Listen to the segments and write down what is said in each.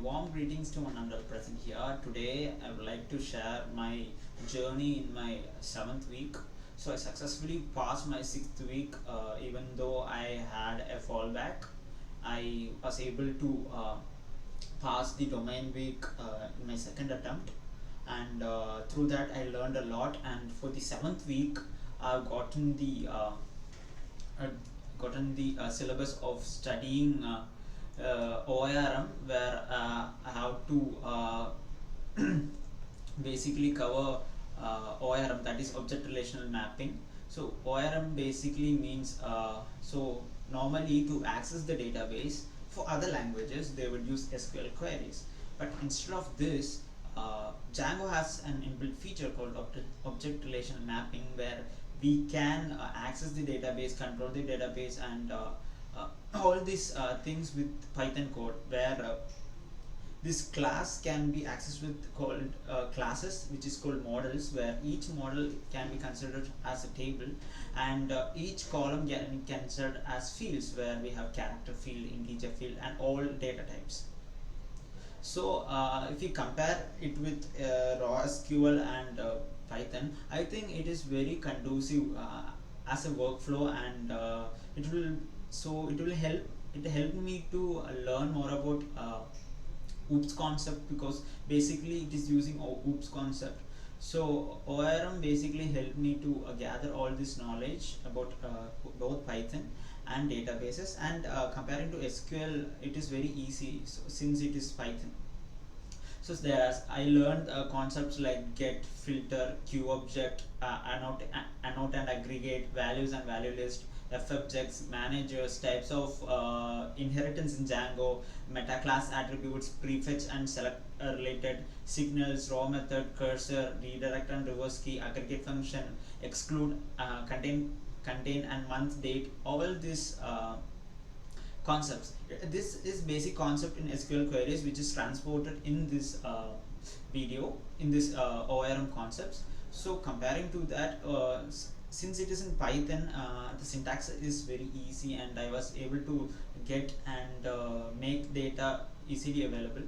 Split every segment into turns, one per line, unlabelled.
warm greetings to one and all present here. Today, I would like to share my journey in my 7th week. So, I successfully passed my 6th week, even though I had a fallback. I was able to pass the domain week in my second attempt, and through that, I learned a lot. And for the 7th week, I've uh, gotten the syllabus of studying OIRM, where I have to basically cover OIRM, that is object relational mapping. So OIRM basically means so normally to access the database for other languages they would use SQL queries, but instead of this Django has an inbuilt feature called object relational mapping, where we can access the database, control the database, and all these things with Python code, where this class can be accessed with called classes, which is called models, where each model can be considered as a table, and each column can be considered as fields, where we have character field, integer field, and all data types. So if you compare it with raw SQL and Python, I think it is very conducive as a workflow, and it will help me to learn more about OOPS concept, because basically it is using OOPS concept. So ORM basically helped me to gather all this knowledge about both Python and databases, and comparing to SQL, it is very easy, so, since it is Python. So there's I learned concepts like get, filter, queue object, annotate and aggregate, values and value list, objects, managers, types of inheritance in Django, meta class attributes, prefetch and select related, signals, raw method, cursor, redirect and reverse key, aggregate function, exclude, contain and month, date. All this concepts. This is basic concept in SQL queries, which is transported in this video, in this ORM concepts. So comparing to that, since it is in Python, the syntax is very easy, and I was able to get and make data easily available.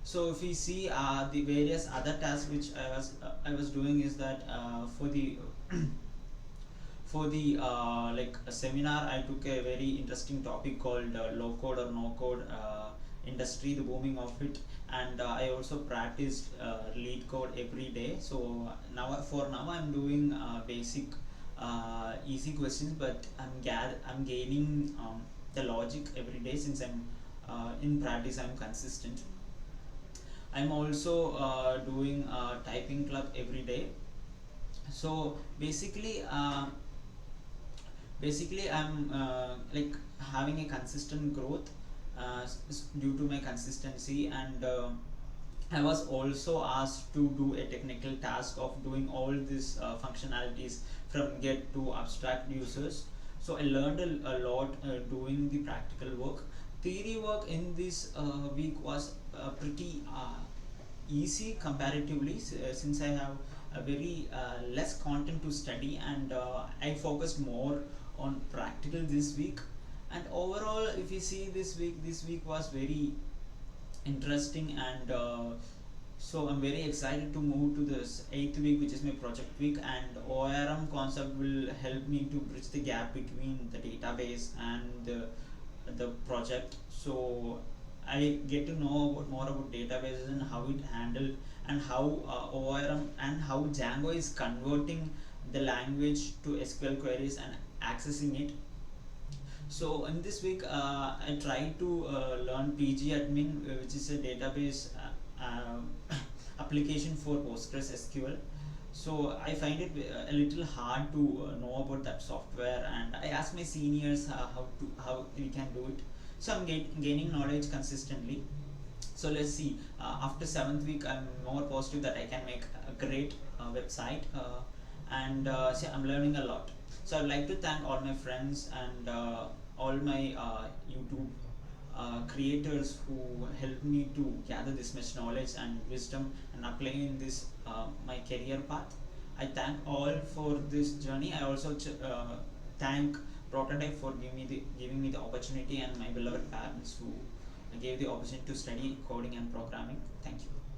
So if we see the various other tasks which I was doing, is that for the for the like a seminar, I took a very interesting topic called low code or no code industry, the booming of it, and I also practiced lead code every day. So now I'm doing basic easy questions, but I'm gaining the logic every day, since I'm in practice, I'm consistent. I'm also doing typing club every day. So basically I'm like having a consistent growth due to my consistency, and I was also asked to do a technical task of doing all these functionalities from get to abstract users. So I learned a lot doing the practical work. Theory work in this week was pretty easy comparatively, since I have a very less content to study, and I focused more on practical this week. And overall, if you see this week was very interesting, and so I'm very excited to move to this 8th week, which is my project week, and ORM concept will help me to bridge the gap between the database and the project. So I get to know more about databases and how it handled, and how ORM and how Django is converting the language to SQL queries and accessing it. So in this week, I tried to learn pgadmin, which is a database application for PostgreSQL. So I find it a little hard to know about that software, and I asked my seniors how we can do it. So I'm gaining knowledge consistently. So let's see. After 7th week, I'm more positive that I can make a great website, and so I'm learning a lot. So I'd like to thank all my friends and all my YouTube creators who helped me to gather this much knowledge and wisdom and apply in this my career path. I thank all for this journey. I also thank Prototype for giving me the opportunity, and my beloved parents who gave the opportunity to study coding and programming. Thank you.